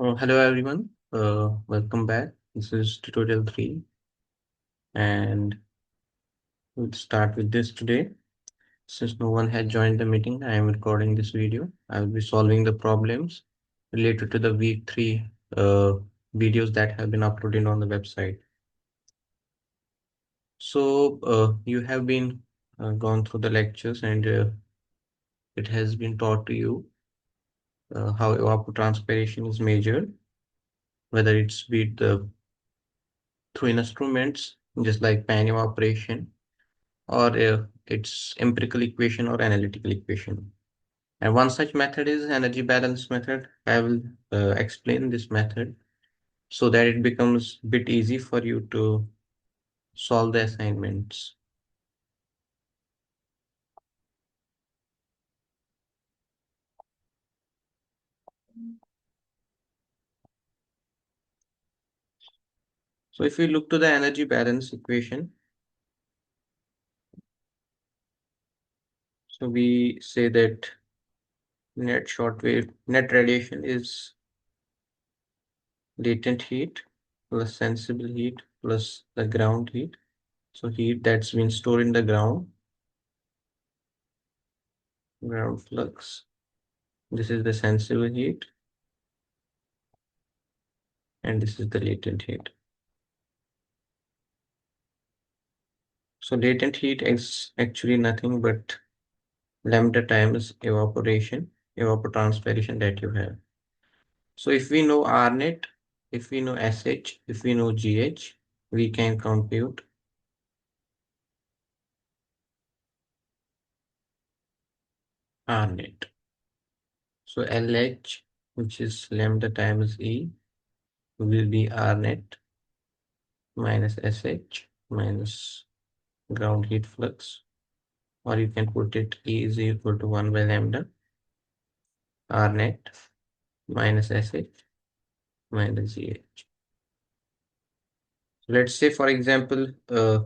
Hello everyone, welcome back. This is tutorial 3 and we'll start with this today. Since no one has joined the meeting, I am recording this video. I will be solving the problems related to the week 3 videos that have been uploaded on the website. So you have been gone through the lectures and it has been taught to you how evapotranspiration is measured, whether it's be it through instruments just like pan evaporation or its empirical equation or analytical equation. And one such method is energy balance method. I will explain this method so that it becomes a bit easy for you to solve the assignments. So if we look to the energy balance equation, so we say that net short wave, net radiation is latent heat plus sensible heat plus the ground heat. So heat that's been stored in the ground flux. This is the sensible heat and this is the latent heat. So latent heat is actually nothing but lambda times evapotranspiration that you have. So if we know R net, if we know SH, if we know GH, we can compute R net. So LH, which is lambda times E, will be R net minus SH minus ground heat flux, or you can put it E is equal to 1 by lambda R net minus SH minus GH. Let's say, for example,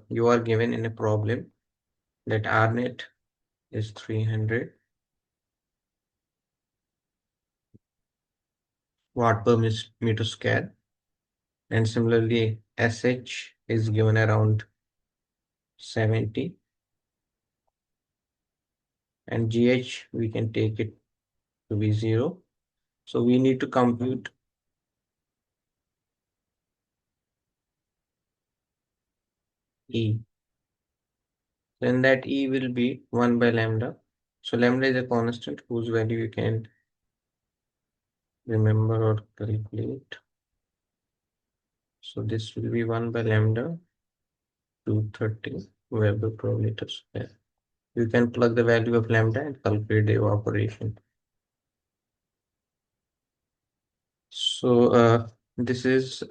you are given in a problem that R net is 300 watt per meter square, and similarly SH is given around 70, and GH we can take it to be 0. So we need to compute E. Then that E will be 1 by lambda. So lambda is a constant whose value you can remember or calculate. So this will be 1 by lambda 230 Weber per meter square. You can plug the value of lambda and calculate the evaporation. So this is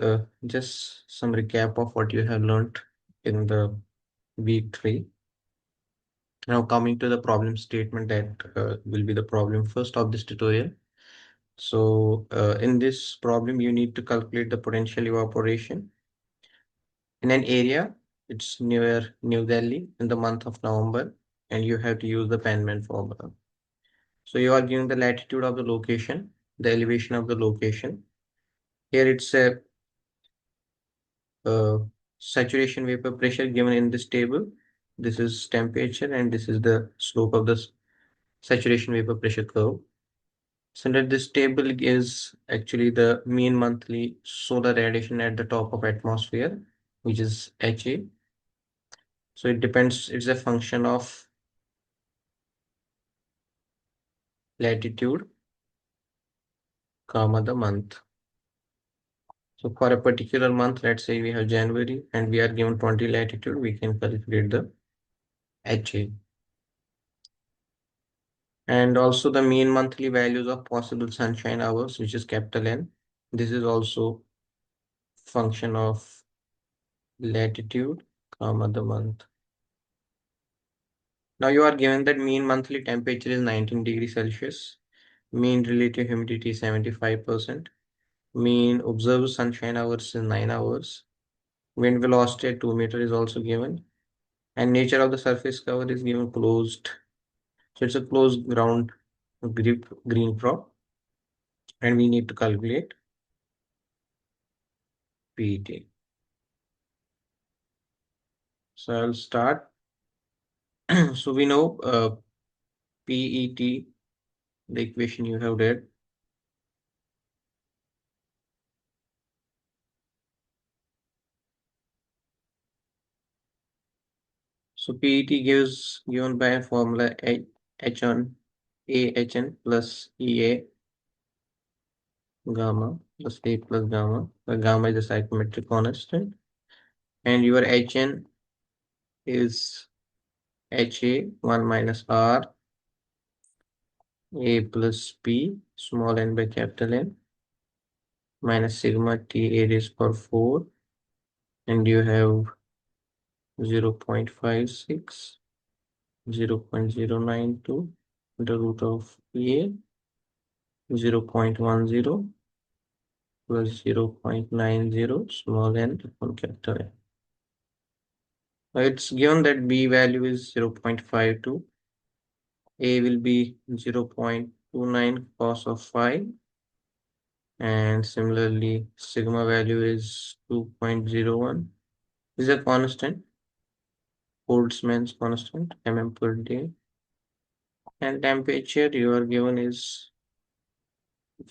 just some recap of what you have learned in the week 3. Now coming to the problem statement that will be the problem first of this tutorial. So in this problem, you need to calculate the potential evaporation in an area. It's near New Delhi in the month of November, and you have to use the Penman formula. So you are given the latitude of the location, the elevation of the location. Here it's a saturation vapor pressure given in this table. This is temperature and this is the slope of the saturation vapor pressure curve. So that this table is actually the mean monthly solar radiation at the top of atmosphere, which is HA. So it depends, it's a function of latitude, comma the month. So for a particular month, let's say we have January and we are given 20 latitude, we can calculate the HA. And also the mean monthly values of possible sunshine hours, which is capital N. This is also function of latitude, comma the month. Now you are given that mean monthly temperature is 19 degrees Celsius, mean relative humidity is 75%, mean observed sunshine hours is 9 hours, wind velocity at 2 meter is also given, and nature of the surface cover is given closed. So it's a closed ground green crop, and we need to calculate PET. So I'll start. So we know PET, the equation you have read. So PET given by a formula HN AHN plus EA gamma plus A plus gamma. The gamma is a psychrometric constant, and your HN is HA 1 minus R A plus P small n by capital N minus sigma T A raised power 4, and you have 0.56, 0.092, the root of A, 0.10 plus 0.90 small n upon capital N. It's given that B value is 0.52, A will be 0.29 cos of phi, and similarly sigma value is 2.01. This is a constant, Boltzmann's constant, per day. And temperature you are given is,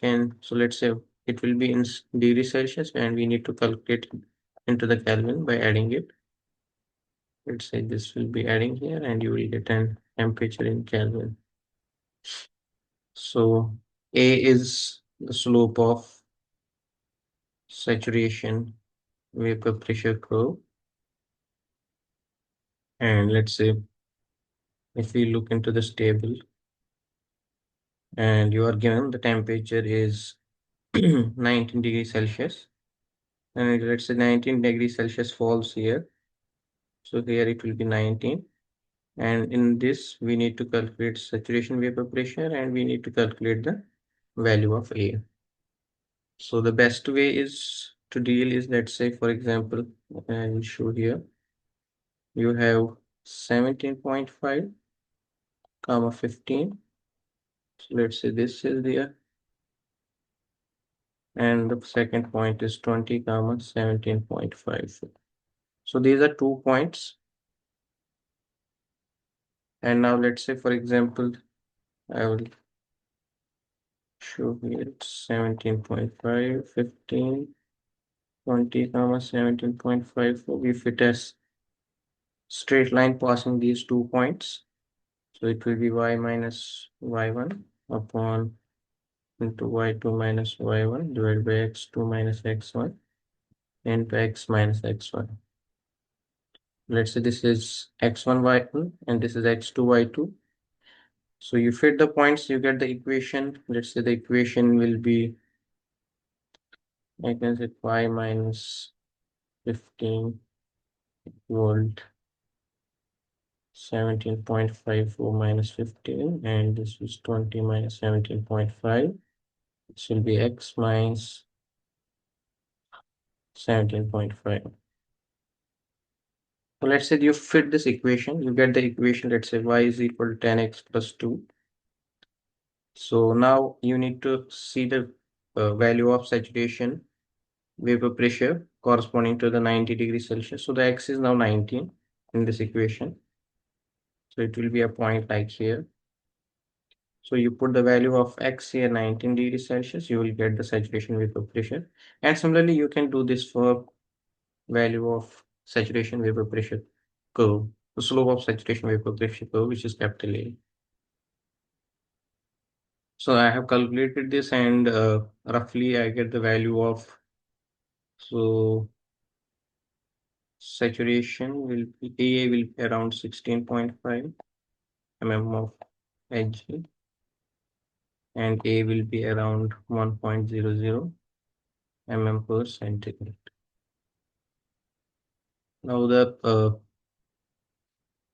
so let's say it will be in degree Celsius, and we need to calculate into the Kelvin by adding it. Let's say this will be adding here, and you will get an temperature in Kelvin. So A is the slope of saturation vapor pressure curve. And let's say if we look into this table, and you are given the temperature is 19 degrees Celsius, and let's say 19 degrees Celsius falls here. So here it will be 19. And in this, we need to calculate saturation vapor pressure, and we need to calculate the value of A. So the best way is to deal is, let's say, for example, I will show here, you have 17.5, comma 15. So let's say this is there. And the second point is 20, comma 17.5. So these are 2 points. And now let's say, for example, I will show here it's 17.5, 15, 20, comma 17.5. If it has straight line passing these 2 points, so it will be y minus y1 upon into y2 minus y1 divided by x2 minus x1 into x minus x1. Let's say this is x1 y1 and this is x2 y2. So you fit the points, you get the equation. Let's say the equation will be, I can say, y minus 15 volt 17.54 minus 15, and this is 20 minus 17.5. This will be x minus 17.5. So let's say you fit this equation, you get the equation, let's say y is equal to 10x plus 2. So now you need to see the value of saturation vapor pressure corresponding to the 90 degrees Celsius. So the x is now 19 in this equation. So it will be a point like here. So you put the value of x here 19 degrees Celsius, you will get the saturation vapor pressure. And similarly, you can do this for value of saturation vapor pressure curve, the slope of saturation vapor pressure curve, which is capital A. So I have calculated this, and roughly I get the value of, so saturation will be, A will be around 16.5 mm of Hg, and A will be around 1.00 mm per centigrade. Now the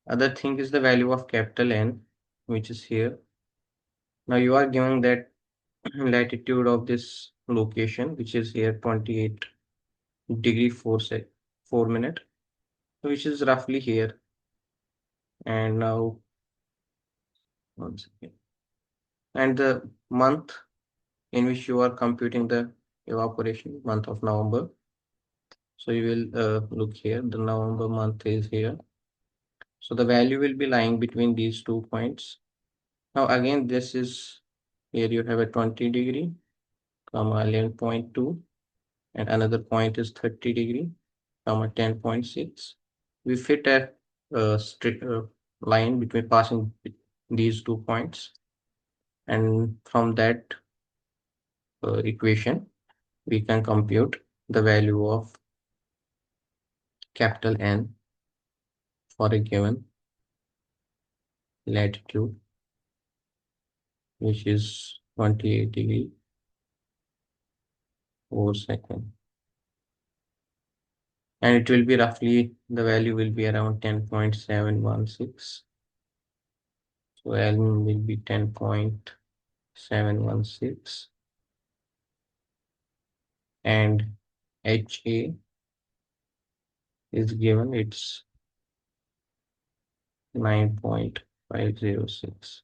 other thing is the value of capital N, which is here. Now you are given that latitude of this location, which is here 28 degree 4 minute, which is roughly here. And now, one second. And the month in which you are computing the evaporation, month of November. So you will look here, the November month is here. So the value will be lying between these 2 points. Now again, this is here you have a 20 degree, comma 11.2, and another point is 30 degree, comma 10.6. We fit a straight line between passing these 2 points, and from that equation, we can compute the value of capital N for a given latitude, which is 28 degree 4 second. And it will be roughly, the value will be around 10.716. So L will be 10.716. And HA is given, it's 9.506.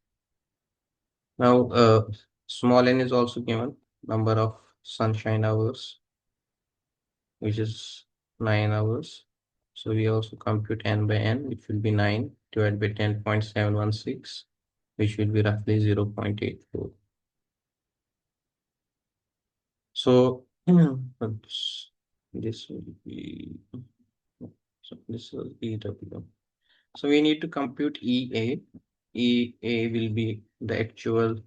Now, small n is also given, number of sunshine hours, which is 9 hours. So we also compute n by n, which will be 9 divided by 10.716, which will be roughly 0.84. So this will be, so this is EW. So we need to compute EA. EA will be the actual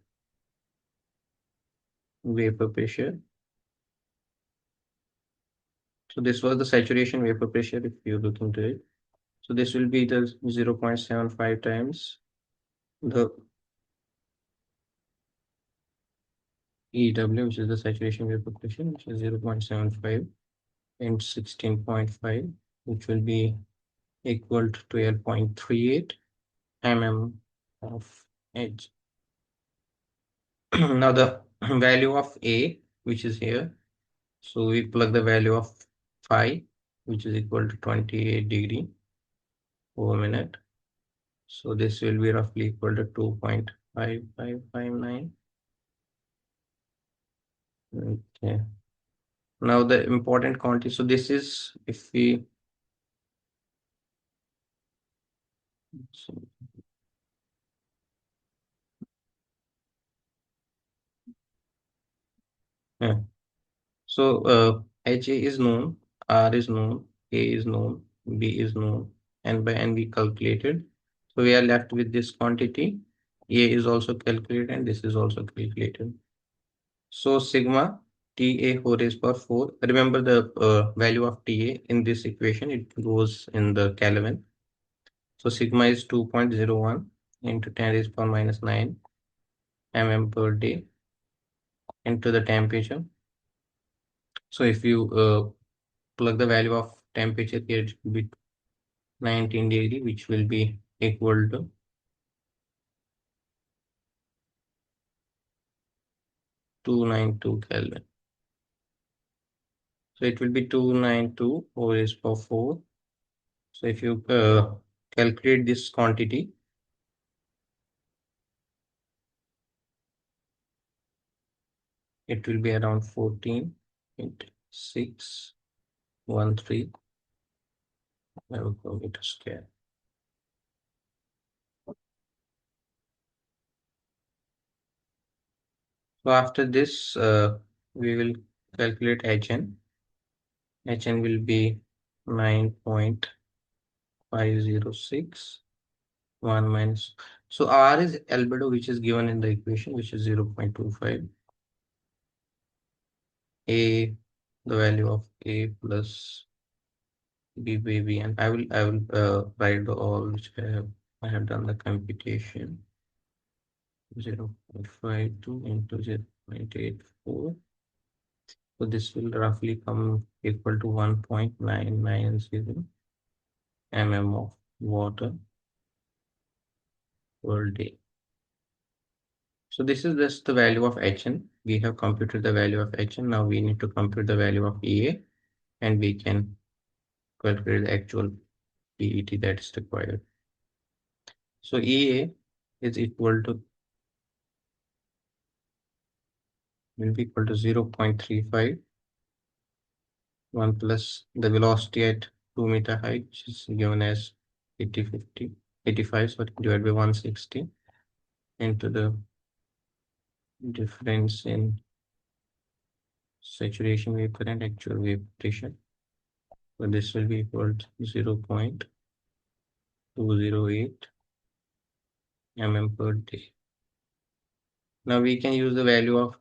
vapor pressure. So this was the saturation vapor pressure if you look into it. So this will be the 0.75 times the EW, which is the saturation vapor pressure, which is 0.75 and 16.5, which will be equal to 12.38 mm of H. Now the value of A, which is here, so we plug the value of phi, which is equal to 28 degree per minute. So this will be roughly equal to 2.5559. Okay. Now the important quantity. So this is, if we, so, yeah. So HA is known, R is known, A is known, B is known, and by N we calculated. So we are left with this quantity. A is also calculated and this is also calculated. So sigma TA whole raised power 4. Remember the value of TA in this equation, it goes in the Kelvin. So sigma is 2.01 into 10 raised power minus 9 mm per day into the temperature. So if you plug the value of temperature here, it will be 19 degree, which will be equal to 292 Kelvin. So it will be 292 whole raised power 4. So if you calculate this quantity, it will be around 14.613 meter square. So after this, we will calculate HN. HN will be 9.506. 1 minus. So R is albedo, which is given in the equation, which is 0.25. A, the value of A plus B by B, and I will write the all which I have done the computation. 0.52 into 0.84. So this will roughly come equal to 1.990 mm of water per day. So this is just the value of Hn. We have computed the value of Hn. Now we need to compute the value of Ea, and we can calculate the actual PET that is required. So Ea is equal to, will be equal to 0.35 1 plus the velocity at 2 meter height, which is given as 80, 50, 85, sorry, divided by 160 into the difference in saturation vapor and actual vaporization. So this will be equal to 0.208 mm per day. Now we can use the value of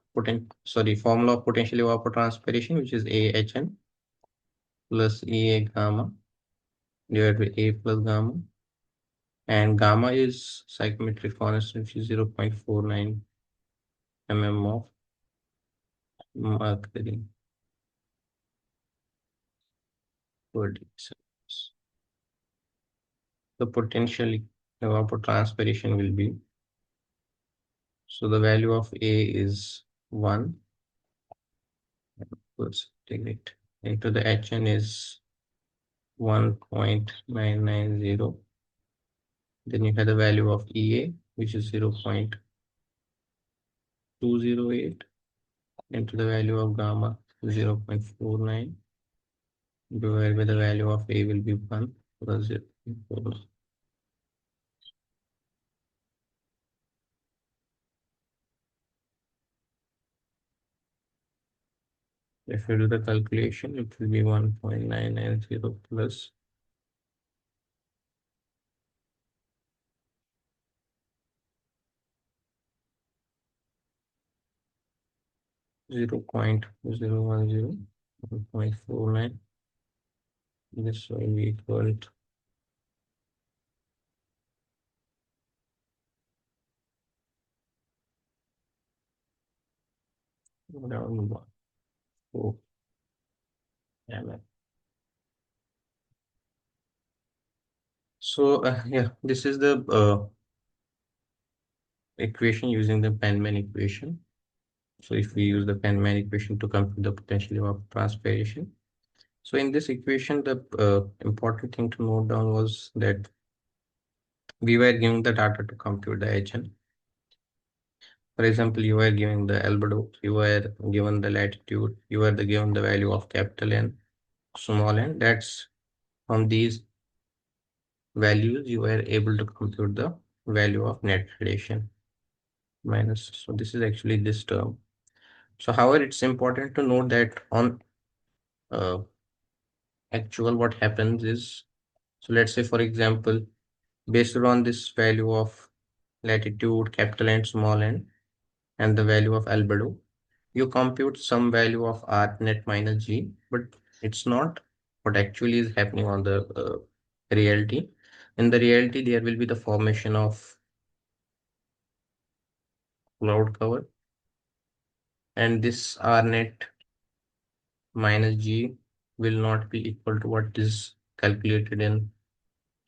formula of potential evapotranspiration, which is AHN plus EA gamma divided by A plus gamma. And gamma is psychrometric constant, which is 0.49 mm of mercury per day. The potential evapotranspiration will be, so the value of A is 1 per centigrade into the HN is 1.990. Then you have the value of EA, which is 0.208 into the value of gamma 0.49 divided by the value of A will be 1 plus 0.49. If you do the calculation, it will be 1.990 plus 0.010, 1.49. This will be equal to around 4 mm. So yeah, this is the equation using the Penman equation. So if we use the Penman equation to compute the potential of transpiration. So in this equation, the important thing to note down was that we were given the data to compute the HN. For example, you were given the albedo, you were given the latitude, you were given the value of capital N, small n. That's from these values you were able to compute the value of net radiation minus. So this is actually this term. So however, it's important to note that on uh, actual what happens is, so let's say for example, based on this value of latitude, capital N, small n, and the value of albedo, you compute some value of R net minus G, but it's not what actually is happening on the reality. In the reality, there will be the formation of cloud cover, and this R net minus G will not be equal to what is calculated in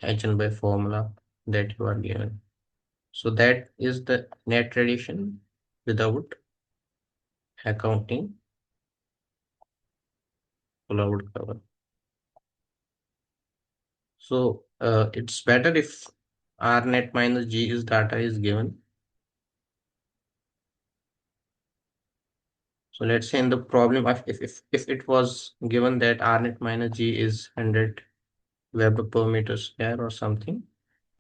HN by formula that you are given. So that is the net radiation without accounting cloud cover. So it's better if R net minus G is data is given. So let's say in the problem, if it was given that R net minus G is 100 Weber per meter square or something,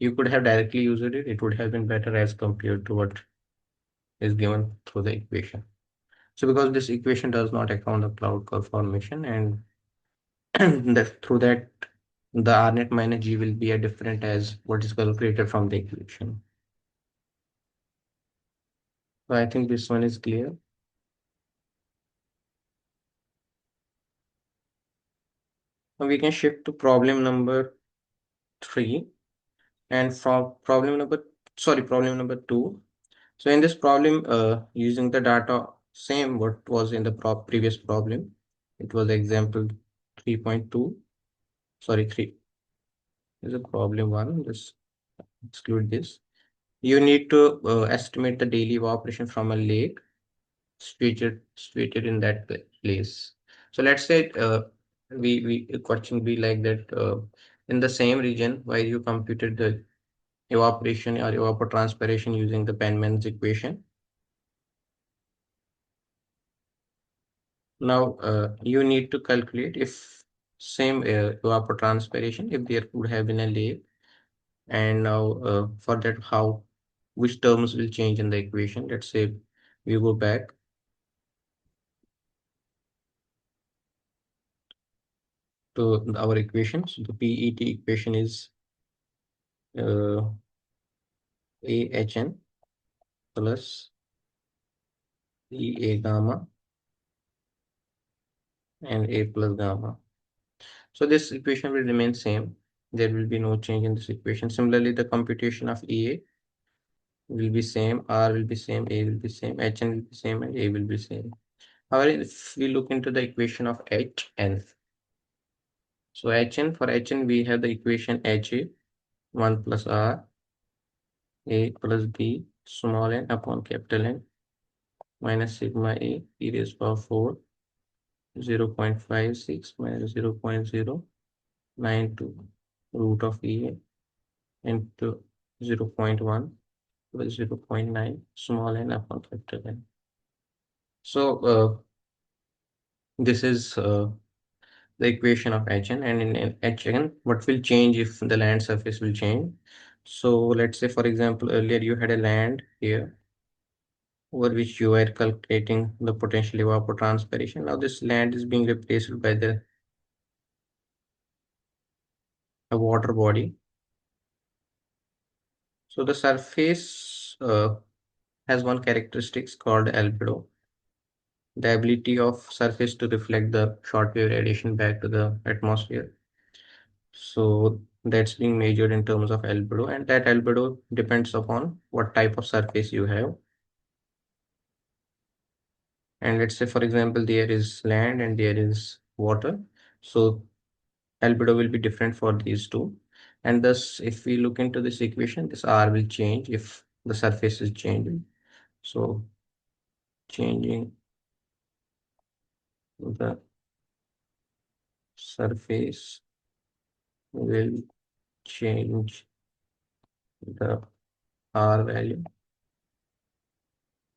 you could have directly used it. It would have been better as compared to what is given through the equation. So because this equation does not account the cloud curve formation, and through that the R net minus G will be a different as what is calculated from the equation. So I think this one is clear. Now we can shift to problem number 3, and from problem number 2. So in this problem, using the data same what was in the previous problem, it was example 3.2. Sorry, 3 is a problem 1. Just exclude this. You need to estimate the daily evaporation from a lake situated in that place. So let's say we question be like that, in the same region where you computed the evaporation or evapotranspiration using the Penman's equation. Now, you need to calculate if same evapotranspiration, if there could have been a lake, and now for that, how which terms will change in the equation. Let's say we go back to our equation. So the PET equation is uh, AHN plus EA gamma and A plus gamma. So this equation will remain same. There will be no change in this equation. Similarly, the computation of EA will be same, R will be same, A will be same, HN will be same, and A will be same. However, if we look into the equation of HN, so HN, for HN we have the equation HA 1 plus R, A plus B, small n upon capital N, minus sigma A e raised to power 4, 0.56 minus 0.092 root of EA into 0.1 plus 0.9 small n upon capital N. So this is the equation of Hn, and in Hn, what will change if the land surface will change? So let's say, for example, earlier you had a land here over which you were calculating the potential evapotranspiration. Now this land is being replaced by the a water body. So the surface has one characteristics called albedo, the ability of surface to reflect the short wave radiation back to the atmosphere. So that's being measured in terms of albedo, and that albedo depends upon what type of surface you have. And let's say, for example, there is land and there is water. So albedo will be different for these two. And thus, if we look into this equation, this R will change if the surface is changing. So changing the surface will change the R value,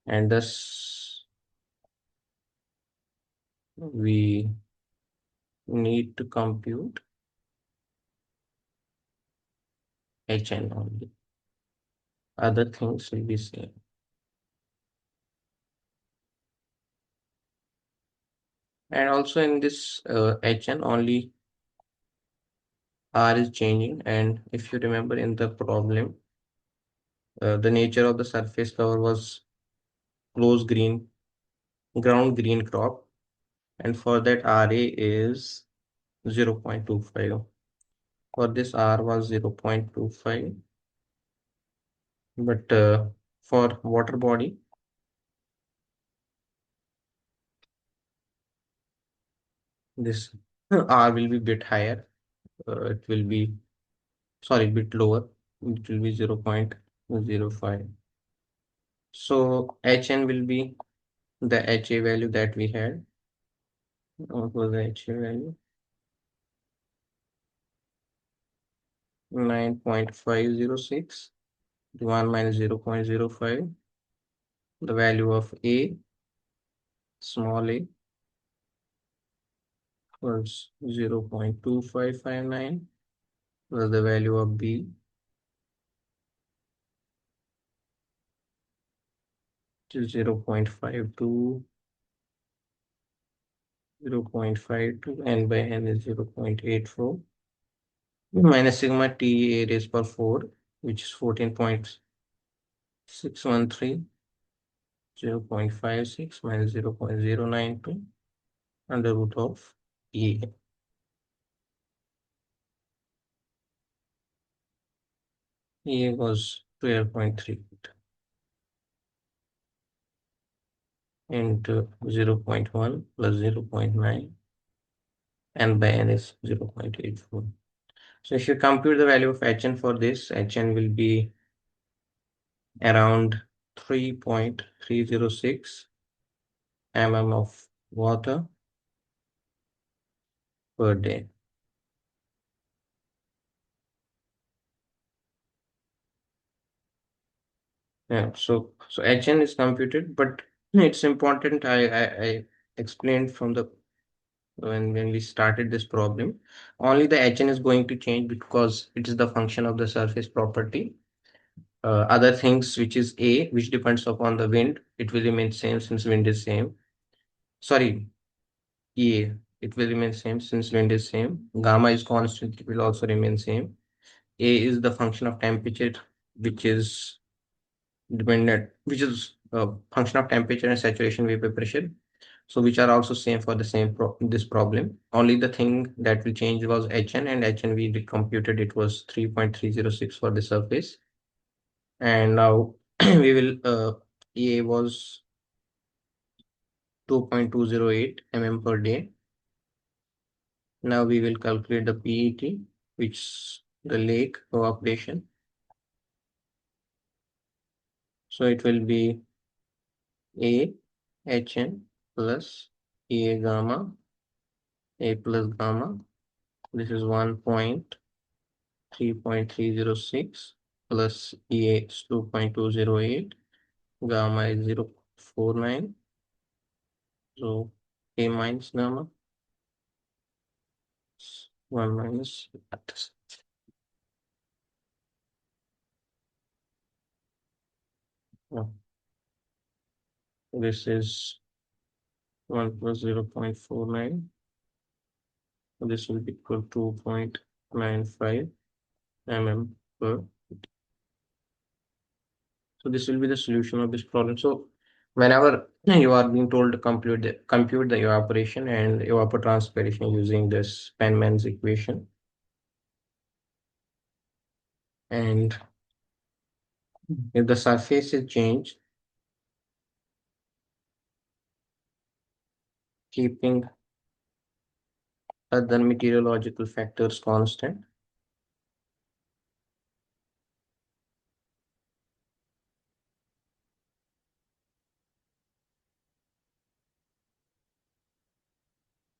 and thus we need to compute HN only. Other things will be same. And also in this HN only R is changing. And if you remember in the problem, the nature of the surface cover was close green, ground green crop. And for that RA is 0.25. For this R was 0.25. But for water body, this R will be bit higher. It will be, sorry, bit lower. It will be 0.05. So HN will be the HA value that we had. What was the HA value? 9.506. 1 minus 0.05. The value of A, small a, was 0.2559. Was the value of B, which is 0.52, 0.52, n by n is 0.84. Minus sigma T A raised per 4, which is 14.613, 0.56 minus 0.092 under root of E. E was 12.3 into 0.1 plus 0.9, and by n is 0.84. So if you compute the value of Hn for this, Hn will be around 3.306 mm of water per day. Yeah, so Hn is computed, but it's important. I explained from the when we started this problem, only the Hn is going to change because it is the function of the surface property. Other things, which is A, which depends upon the wind, it will remain same since wind is same. Sorry, A, it will remain same since wind is same. Gamma is constant, it will also remain same. A is the function of temperature, which is dependent, which is a function of temperature and saturation vapor pressure. So which are also same for the same this problem. Only the thing that will change was Hn, and Hn we computed it was 3.306 for the surface. And now we will A was 2.208 per day. Now we will calculate the PET, which the lake evaporation. So it will be A Hn plus A gamma, A plus gamma. This is 1.3.306 plus EA is 2.208. Gamma is 0.49. So A minus gamma, 1 minus that. Oh, this is 1 plus 0.49. This will be equal to 2.95 per. So this will be the solution of this problem. So whenever you are being told to compute the evaporation and evapotranspiration using this Penman's equation, and if the surface is changed, keeping other meteorological factors constant,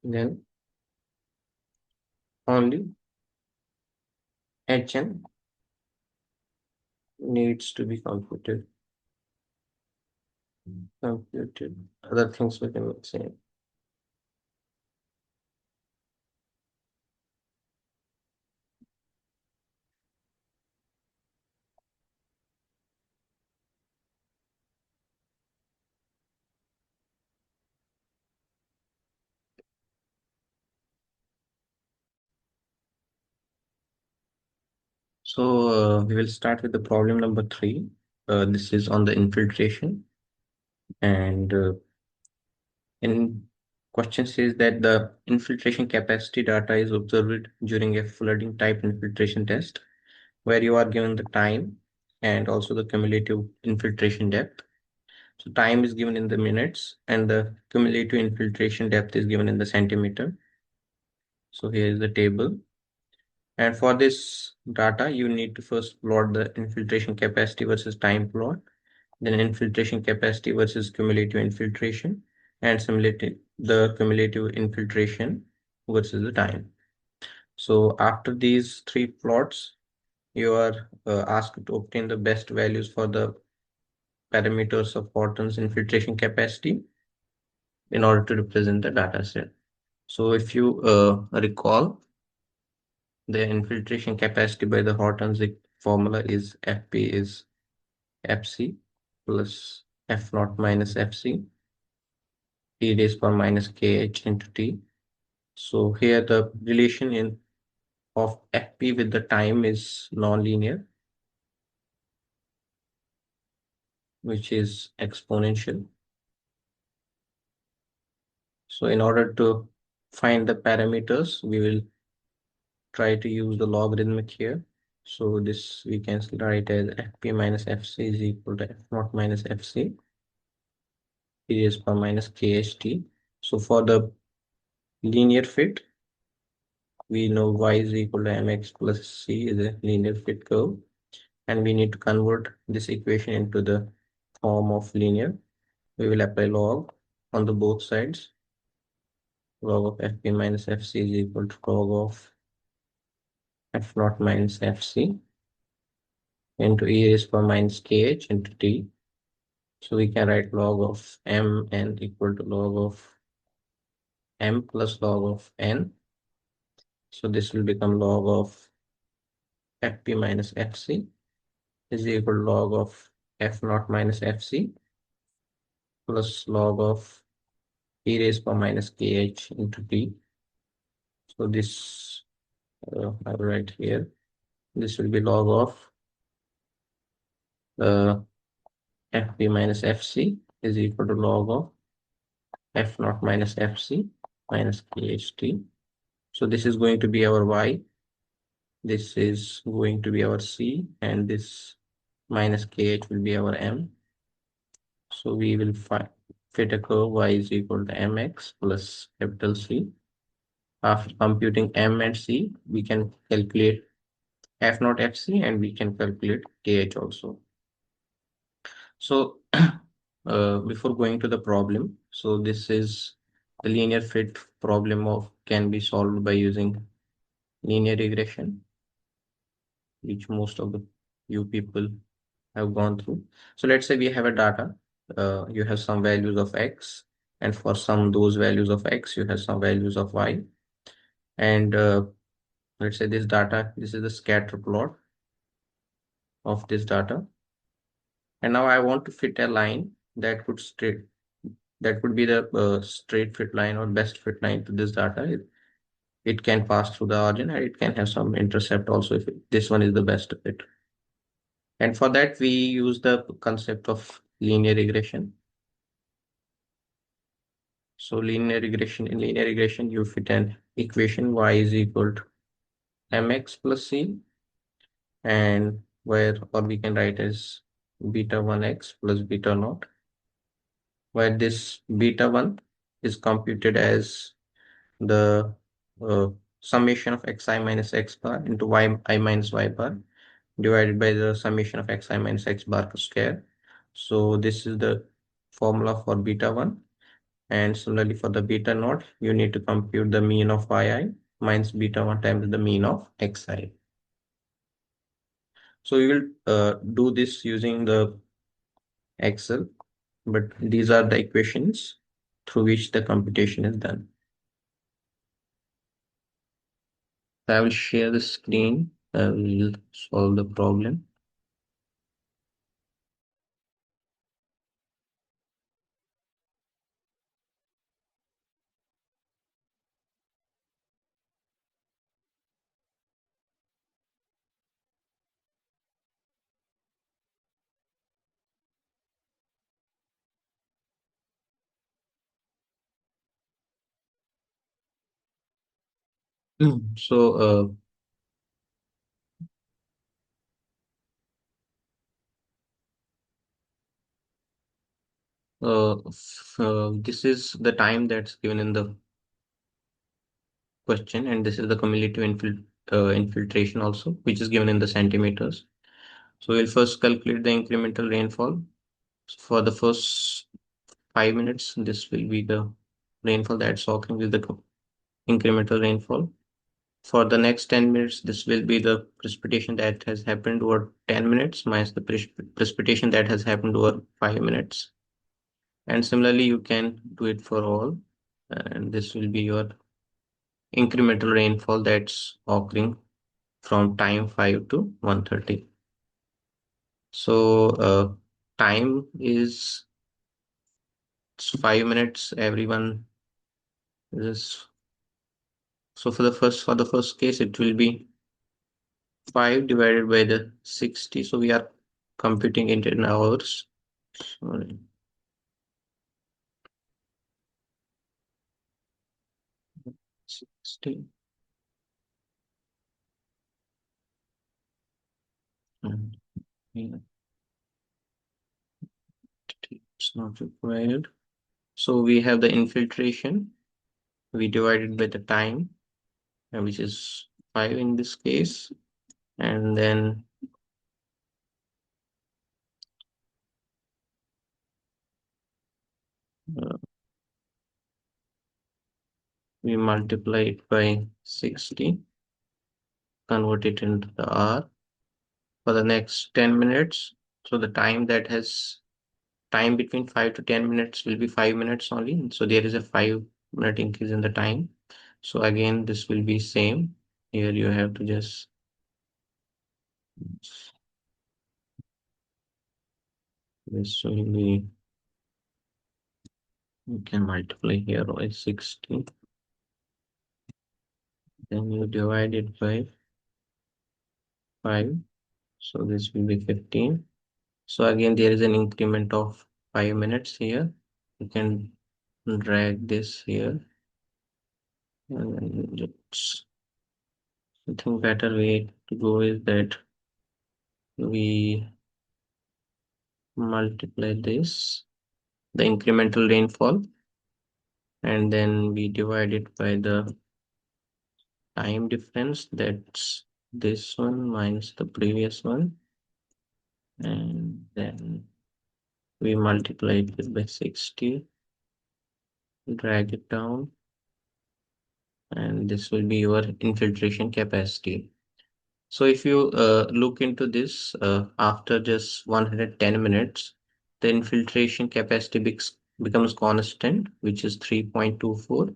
then only Hn needs to be computed. Other things we can say. So we will start with the problem number 3. This is on the infiltration, and in question says that the infiltration capacity data is observed during a flooding type infiltration test, where you are given the time and also the cumulative infiltration depth. So time is given in the minutes and the cumulative infiltration depth is given in the centimeter. So here is the table. And for this data, you need to first plot the infiltration capacity versus time plot, then infiltration capacity versus cumulative infiltration, and simulate the cumulative infiltration versus the time. So after these three plots, you are asked to obtain the best values for the parameters of Horton's infiltration capacity in order to represent the data set. So if you recall, the infiltration capacity by the Horton's formula is Fp is Fc plus F naught minus Fc, T raised power minus Kh into T. So here the relation of Fp with the time is non-linear, which is exponential. So in order to find the parameters, we will try to use the logarithmic here. So this we can write as Fp minus Fc is equal to F naught minus Fc, T raised power minus Kht. So for the linear fit, we know y is equal to mx plus c is a linear fit curve, and we need to convert this equation into the form of linear. We will apply log on the both sides. Log of Fp minus Fc is equal to log of F naught minus Fc into e raised power minus kh into t. So we can write log of m n equal to log of m plus log of n. So this will become log of fp minus fc is equal to log of f naught minus fc plus log of e raised power minus kh into t. So this I will write here. This will be log of uh, fp minus fc is equal to log of f naught minus fc minus kht. So this is going to be our y. This is going to be our c, and this minus kh will be our m. So we will fit a curve y is equal to mx plus capital C. After computing m and c, we can calculate f naught fc and we can calculate kh also. So before going to the problem, so this is the linear fit problem of can be solved by using linear regression, which most of the you people have gone through. So let's say we have a data, you have some values of x, and for some those values of x, you have some values of y. And let's say this data, this is the scatter plot of this data. And now I want to fit a line that could straight, that would be the straight fit line or best fit line to this data. It can pass through the origin and it can have some intercept also if this one is the best fit. And for that, we use the concept of linear regression. So in linear regression, you fit an equation y is equal to mx plus c, and where, or we can write as beta 1x plus beta naught, where this beta 1 is computed as the uh, summation of xi minus x bar into yi minus y bar divided by the summation of xi minus x bar square. So this is the formula for beta 1. And similarly for the beta naught, you need to compute the mean of yi minus beta 1 times the mean of xi. So we will do this using the Excel, but these are the equations through which the computation is done. So I will share the screen. I will solve the problem. So this is the time that's given in the question, and this is the cumulative infiltration also, which is given in the centimeters. So we'll first calculate the incremental rainfall. So for the first 5 minutes, this will be the rainfall that's occurring with the incremental rainfall. For the next 10 minutes, this will be the precipitation that has happened over 10 minutes minus the precipitation that has happened over 5 minutes. And similarly, you can do it for all. And this will be your incremental rainfall that's occurring from time 5 to 130. So time is 5 minutes. Everyone is, so for the first case, it will be 5 divided by the 60. So we are computing it in hours. Sorry. 60. And yeah, it's not required. So we have the infiltration. We divided by the time, which is 5 in this case. And then uh, we multiply it by 60, convert it into the hour for the next 10 minutes. So the time between 5 to 10 minutes will be 5 minutes only. So there is a 5 minute increase in the time. So again, this will be same. Here you have to just this will be, you can multiply here by 60. Then you divide it by 5. So this will be 15. So again, there is an increment of 5 minutes here. You can drag this here. And just, I think better way to go is that we multiply this, the incremental rainfall, and then we divide it by the time difference. That's this one minus the previous one. And then we multiply it by 60, drag it down, and this will be your infiltration capacity. So if you look into this, after just 110 minutes, the infiltration capacity becomes constant, which is 3.24.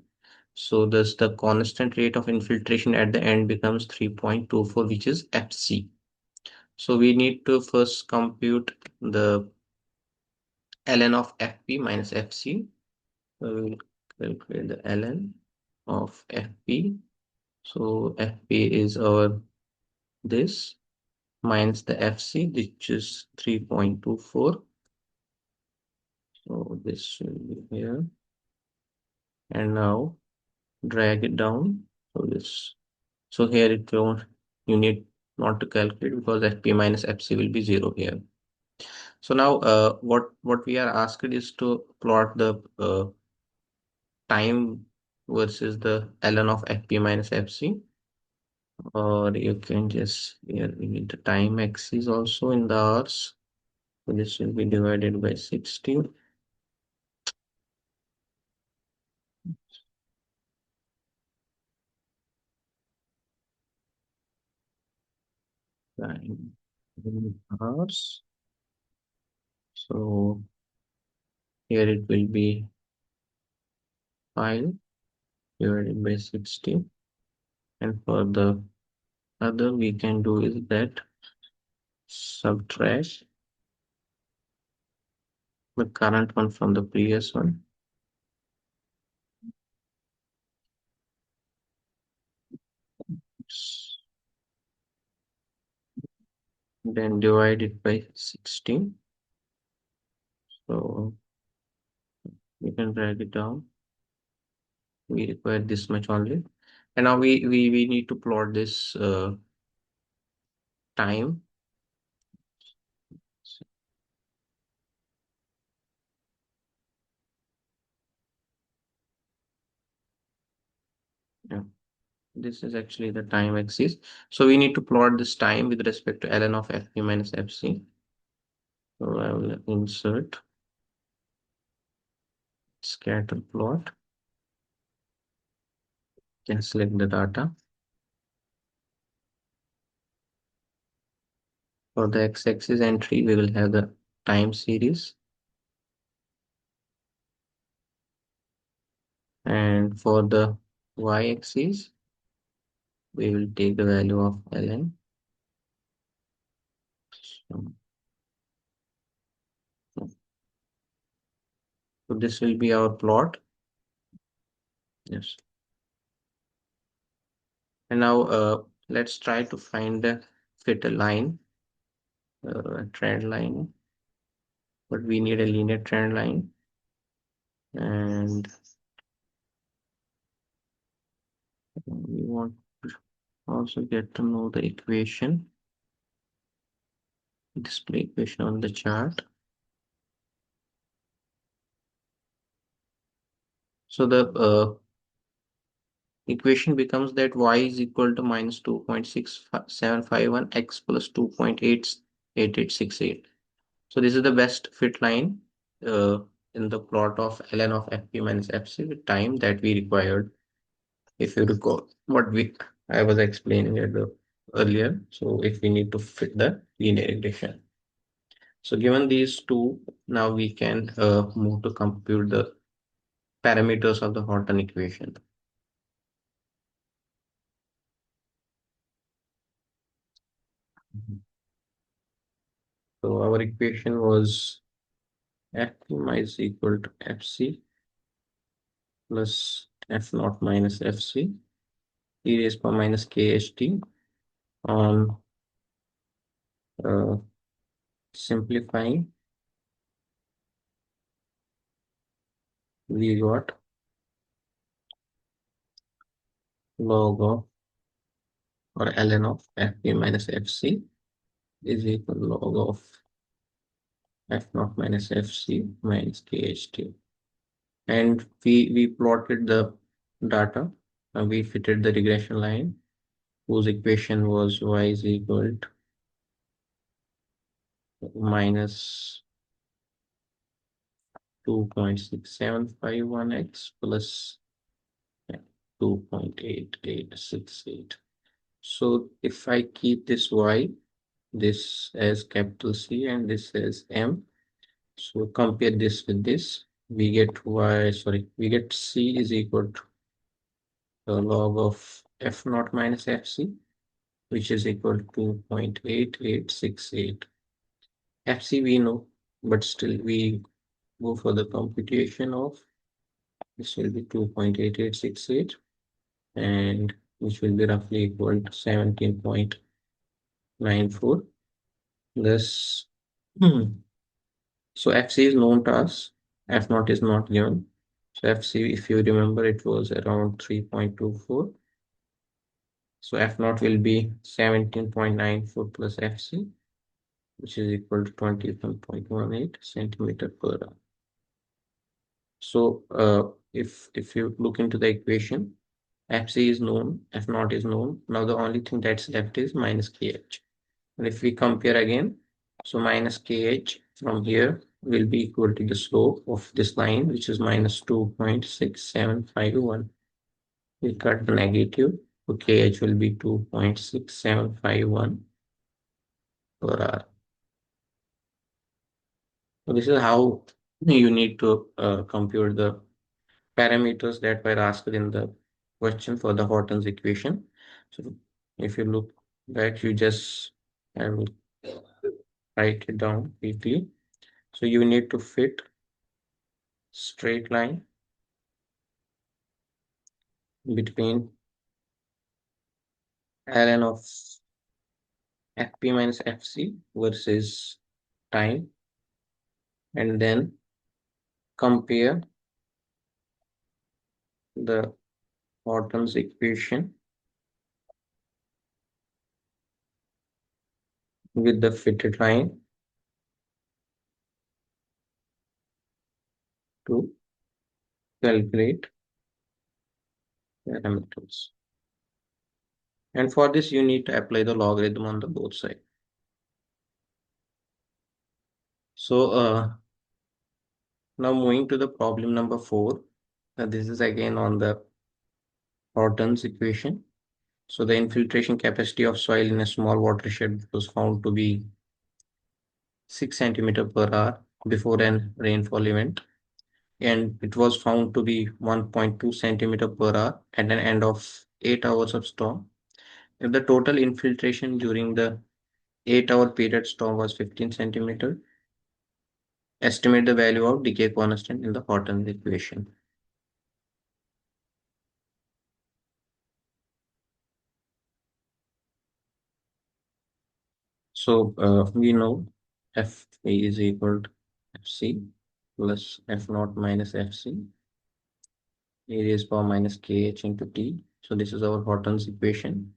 So thus the constant rate of infiltration at the end becomes 3.24, which is FC. So we need to first compute the ln of Fp minus Fc. So we will calculate the ln of Fp. So Fp is our this minus the FC, which is 3.24. So this will be here. And now drag it down. So this, so here it won't, you need not to calculate because Fp minus Fc will be 0 here. So now what we are asked is to plot the time versus the ln of Fp minus Fc. Or you can just, here we need the time axis also in the hours. So this will be divided by 60. Time in hours. So here it will be 5 divided by 60. And for the other, we can do is that subtract the current one from the previous one. Then divide it by 16. So we can drag it down. We require this much only. And now we need to plot this time. Yeah, this is actually the time axis. So we need to plot this time with respect to ln of Fp minus Fc. So I will insert scatter plot. Can select the data. For the x-axis entry, we will have the time series. And for the y-axis, we will take the value of ln. So this will be our plot. Yes. And now let's try to find the fit a line, trend line. But we need a linear trend line. And we want to also get to know the equation, display equation on the chart. So the equation becomes that y is equal to minus 2.6751 x plus 2.888868. So this is the best fit line in the plot of ln of Fp minus Fc with time that we required. If you recall what I was explaining at the earlier. So if we need to fit the linear regression. So given these two, now we can move to compute the parameters of the Horton equation. So our equation was Fp is equal to Fc plus F naught minus Fc e raised power minus kHt on uh, simplifying, we got log of or ln of Fp minus Fc is equal to log of F naught minus Fc minus kHt. And we plotted the data, we fitted the regression line whose equation was y is equal to minus 2.6751x plus 2.8868. So if I keep this y, this as capital C and this as M, so compare this with this, we get we get C is equal to the log of F naught minus Fc, which is equal to 2.8868. Fc we know, but still we go for the computation of this will be 2.8868 and which will be roughly equal to 17.94. Thus, so Fc is known to us, F naught is not given. So Fc, if you remember, it was around 3.24. So F naught will be 17.94 plus Fc, which is equal to 21.18 centimeter per hour. So if you look into the equation, Fc is known, F naught is known. Now the only thing that's left is minus kh. And if we compare again, so minus kh from here will be equal to the slope of this line, which is minus 2.6751. We cut the negative, so kh will be 2.6751 per hour. So this is how you need to compute the parameters that were asked in the question for the Horton's equation. So if you look back, you just will write it down quickly. So you need to fit straight line between ln of Fp minus Fc versus time, and then compare the Horton's equation with the fitted line to calculate parameters. And for this, you need to apply the logarithm on the both sides. So now moving to the problem number 4. This is again on the Horton's equation. So the infiltration capacity of soil in a small watershed was found to be 6 centimeter per hour before an rainfall event, and it was found to be 1.2 centimeter per hour at an end of 8 hours of storm. If the total infiltration during the 8-hour period storm was 15 centimeter, estimate the value of decay constant in the Horton's equation. So we know F is equal to Fc plus F naught minus Fc e raised power minus kh into T. So this is our Horton's equation.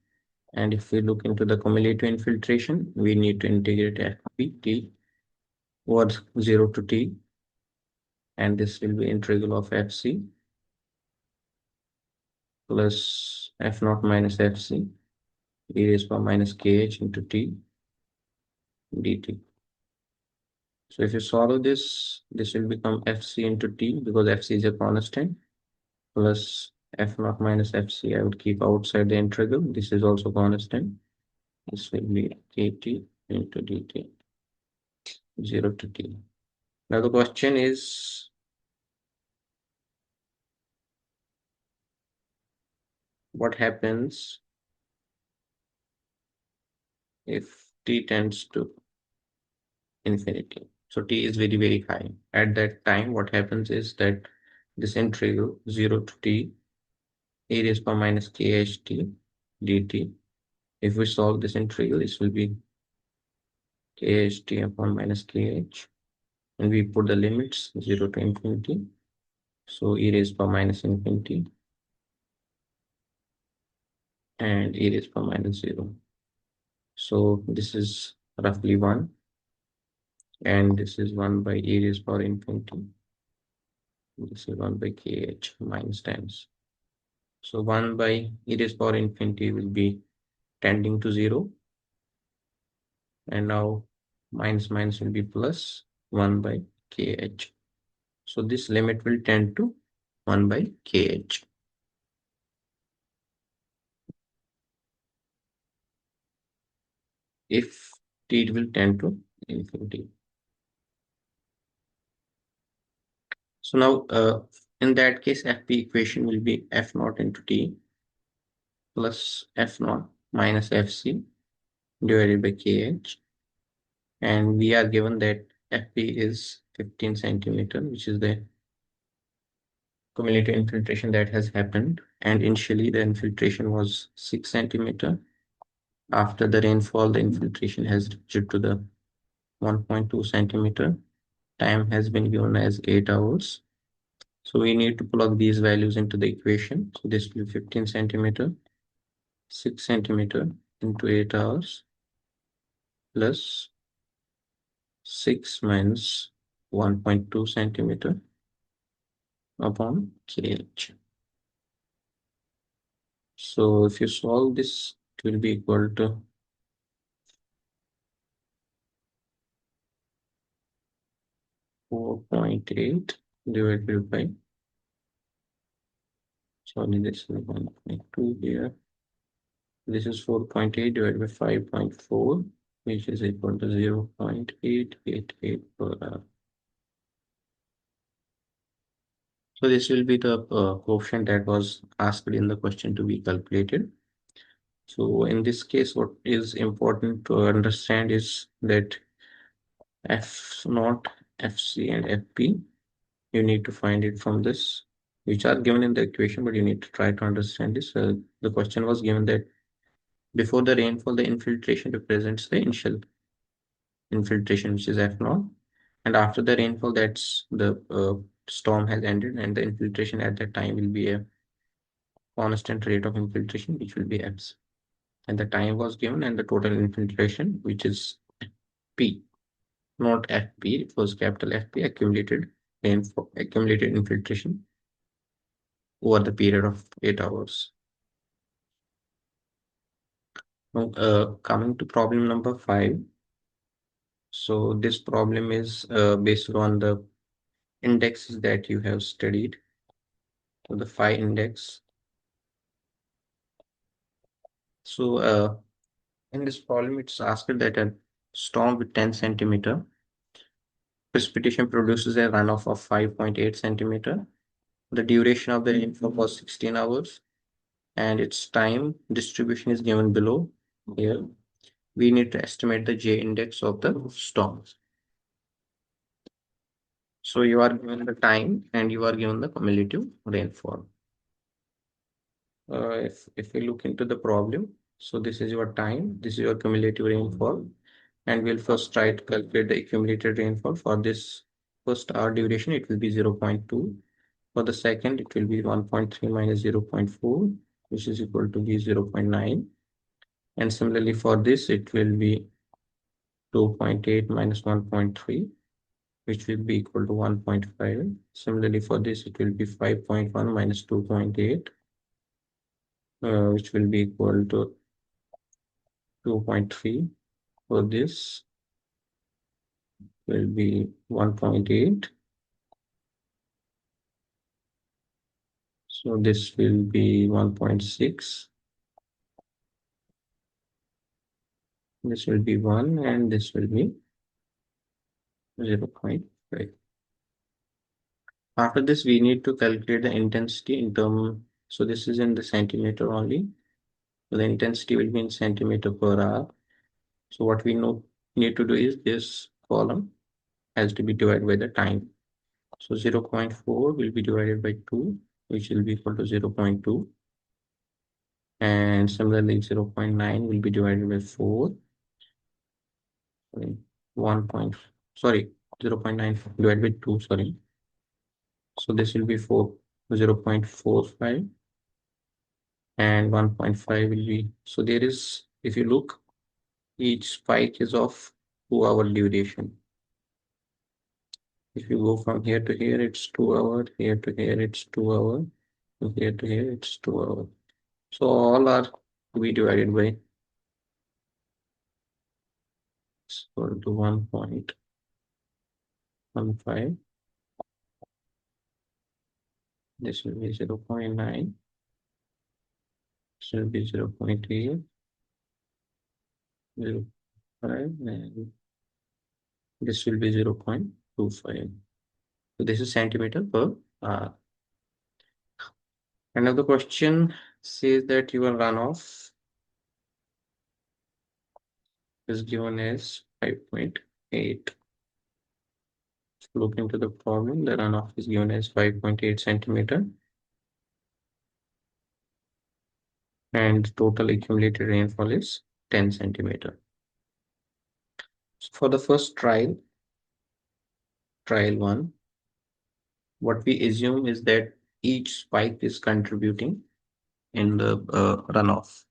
And if we look into the cumulative infiltration, we need to integrate Fp T over 0 to T. And this will be integral of Fc plus F naught minus Fc e raised power minus kh into T dt. So if you solve this, this will become Fc into T because Fc is a constant plus F naught minus Fc. I would keep outside the integral. This is also constant. This will be kt into dt, 0 to T. Now the question is, what happens if t tends to infinity. So t is very, very high. At that time, what happens is that this integral 0 to t e raised power minus kh t dt. If we solve this integral, this will be kh t upon minus kh. And we put the limits 0 to infinity. So e raised power minus infinity and e raised power minus 0. So this is roughly 1. And this is 1 by e raised power infinity. This is 1 by kh minus times. So 1 by e raised power infinity will be tending to 0. And now minus minus will be plus 1 by kh. So this limit will tend to 1 by kh. If t will tend to infinity. So now in that case, FP equation will be F naught into T plus F naught minus FC divided by KH. And we are given that FP is 15 centimeter, which is the cumulative infiltration that has happened. And initially the infiltration was 6 centimeter. After the rainfall, the infiltration has reached to the 1.2 centimeter. Time has been given as 8 hours. So we need to plug these values into the equation. So this will be 15 centimeter, 6 centimeter into 8 hours plus 6 minus 1.2 centimeter upon kh. So if you solve this, it will be equal to 4.8 divided by, sorry, this is 1.2 here. This is 4.8 divided by 5.4, which is equal to 0.888 per hour. So this will be the coefficient that was asked in the question to be calculated. So in this case, what is important to understand is that F naught, FC, and FP, you need to find it from this, which are given in the equation, but you need to try to understand this. The question was given that before the rainfall, the infiltration represents the initial infiltration, which is F naught. And after the rainfall, that's the storm has ended, and the infiltration at that time will be a constant rate of infiltration, which will be X. And the time was given and the total infiltration, which is P, not FP. It was capital FP, accumulated rainfall, accumulated infiltration over the period of 8 hours. Now, coming to problem number 5. So this problem is based on the indexes that you have studied. So the phi index. So in this problem, it's asked that a storm with 10 centimeter precipitation produces a runoff of 5.8 centimeter. The duration of the rainfall was 16 hours and its time distribution is given below here. We need to estimate the J index of the storms. So you are given the time and you are given the cumulative rainfall. If we look into the problem, so this is your time, this is your cumulative rainfall, and we'll first try to calculate the accumulated rainfall. For this first hour duration, it will be 0.2. For the second, it will be 1.3 minus 0.4, which is equal to be 0.9. And similarly for this, it will be 2.8 minus 1.3, which will be equal to 1.5. Similarly for this, it will be 5.1 minus 2.8, which will be equal to 2.3. For this will be 1.8. So this will be 1.6. This will be 1 and this will be 0.5. After this, we need to calculate the intensity in terms So this is in the centimeter only. So the intensity will be in centimeter per hour. So what we need to do is this column has to be divided by the time. So 0.4 will be divided by 2, which will be equal to 0.2. And similarly, 0.9 will be divided by 4. Sorry, 1 point, sorry, 0.9 divided by 2, sorry. So this will be 0.45 and 1.5 will be, so there is, if you look, each spike is of 2 hour duration. If you go from here to here, it's 2 hours, here to here, it's 2 hours, here to here, it's 2 hours. So all are to be divided by equal to 1.15. This will be 0.9. This will be 0.8, 0.5, and this will be 0.25. So this is centimeter per hour. Another question says that your runoff is given as 5.8. Look into the problem. The runoff is given as 5.8 centimeter. And total accumulated rainfall is 10 centimeter. So for the first trial 1, what we assume is that each spike is contributing in the runoff.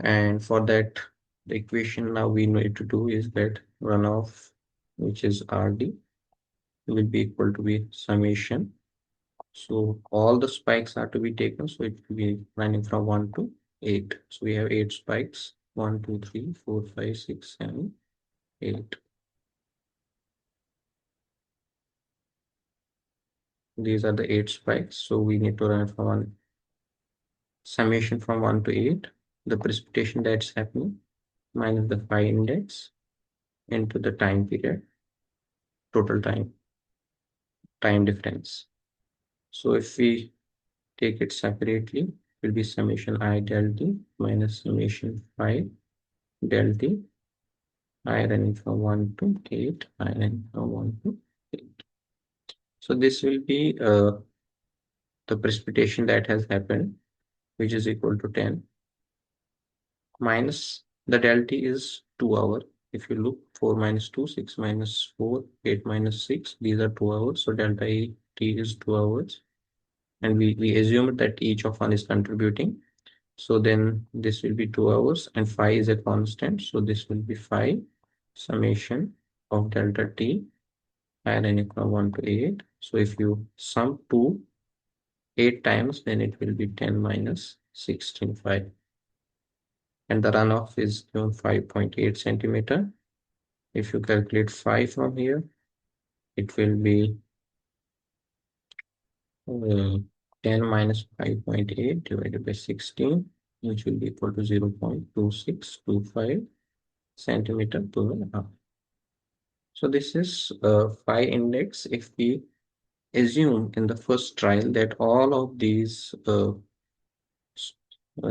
And for that, the equation now we need to do is that runoff, which is RD, will be equal to be summation. So all the spikes are to be taken. So it will be running from 1 to 8. So we have 8 spikes, 1, 2, 3, 4, 5, 6, 7, 8. These are the 8 spikes. So we need to run from one summation from 1 to 8, the precipitation that's happening minus the phi index into the time period, total time difference. So if we take it separately, it will be summation I del t minus summation phi del t, I running from 1 to 8, I running from 1 to 8. So this will be the precipitation that has happened, which is equal to 10 minus the del t is 2 hour. If you look, 4 minus 2, 6 minus 4, 8 minus 6, these are 2 hours. So delta t is 2 hours. And we assume that each of one is contributing. So then this will be 2 hours and phi is a constant. So this will be phi summation of delta t and n equal 1 to 8. So if you sum 2 8 times, then it will be 10 minus 16 phi. And the runoff is 5.8 centimeter. If you calculate phi from here, it will be 10 minus 5.8 divided by 16, which will be equal to 0.2625 centimeter per hour. So this is phi index. If we assume in the first trial that all of these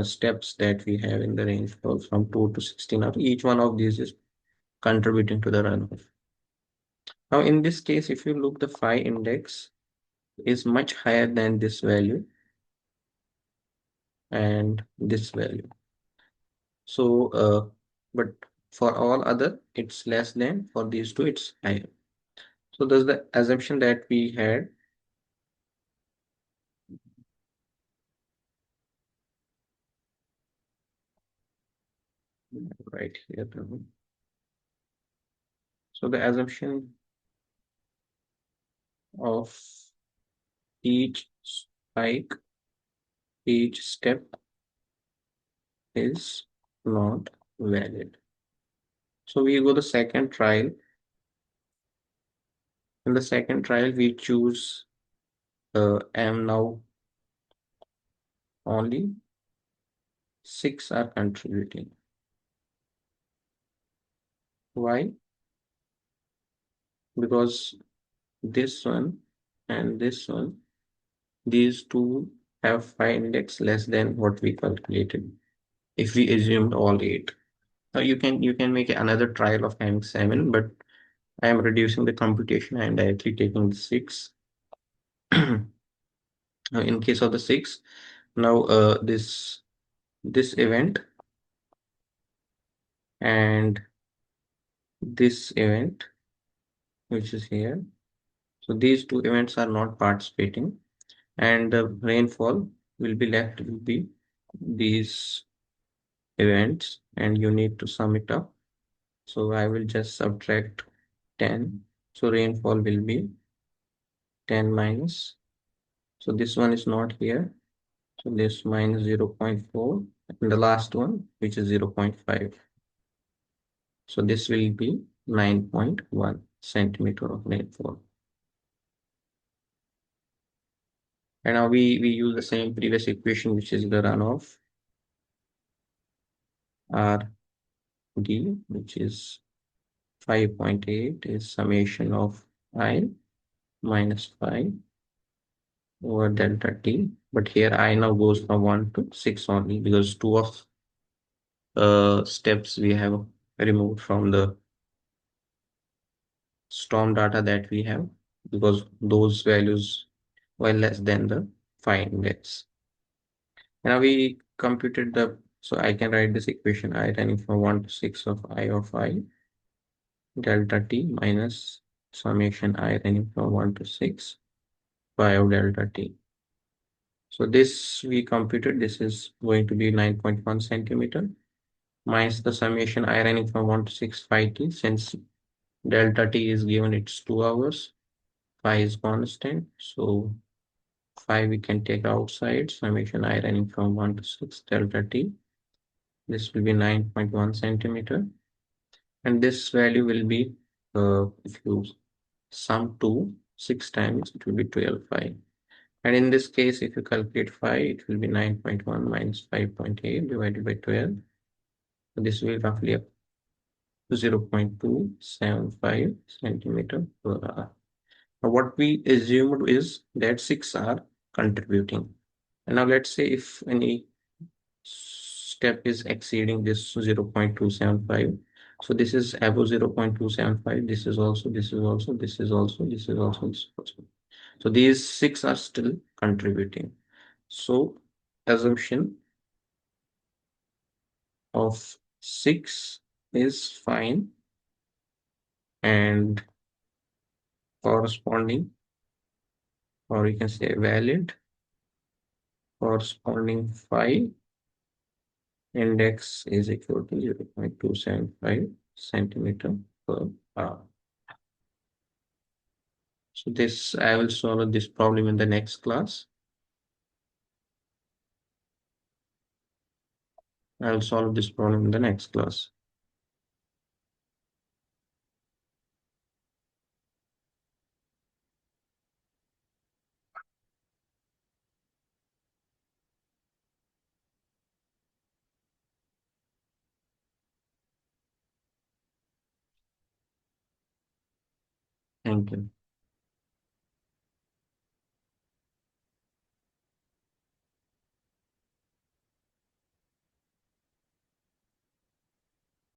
steps that we have in the rainfall from 2 to 16, or each one of these is contributing to the runoff. Now in this case, if you look, the phi index is much higher than this value and this value. So, but for all other, it's less than, for these two, it's higher. So that's the assumption that we had. Right here. So the assumption of each spike, each step is not valid. So we go the second trial. In the second trial, we choose M. Now only 6 are contributing. Why? Because this one and this one, these two have phi index less than what we calculated if we assumed all eight. Now you can make another trial of having seven, but I am reducing the computation. I am directly taking the six. Now, in case of the six, now this event and this event, which is here. So these two events are not participating, and the rainfall will be left will be these events, and you need to sum it up. So I will just subtract 10. So rainfall will be 10 minus. So this one is not here. So this minus 0.4, and the last one, which is 0.5. So this will be 9.1 centimeter of rainfall. And now we use the same previous equation, which is the runoff RD, which is 5.8 is summation of I minus 5 over delta T. But here I now goes from 1 to 6 only, because two of steps we have removed from the storm data that we have, because those values were less than the phi index. Now we computed so I can write this equation I running from 1 to 6 of I delta T minus summation I running from 1 to 6 phi of delta T. So this we computed, this is going to be 9.1 centimeter minus the summation I running from 1 to 6 phi T. Since delta T is given, it's 2 hours, phi is constant. So phi we can take outside, summation I running from 1 to 6 delta T. This will be 9.1 centimeter. And this value will be, if you sum 2 6 times, it will be 12 phi. And in this case, if you calculate phi, it will be 9.1 minus 5.8 divided by 12. So this will roughly up to 0.275 centimeter per hour. Now what we assumed is that 6 are contributing. And now let's say if any step is exceeding this 0.275. So this is above 0.275. This is also, this is also, this is also, this is also, this is also. So these 6 are still contributing. So assumption of 6 is fine, and corresponding, or you can say valid, corresponding phi index is equal to 0.275 centimeter per hour. So this, I will solve this problem in the next class. I will solve this problem in the next class. Thank you.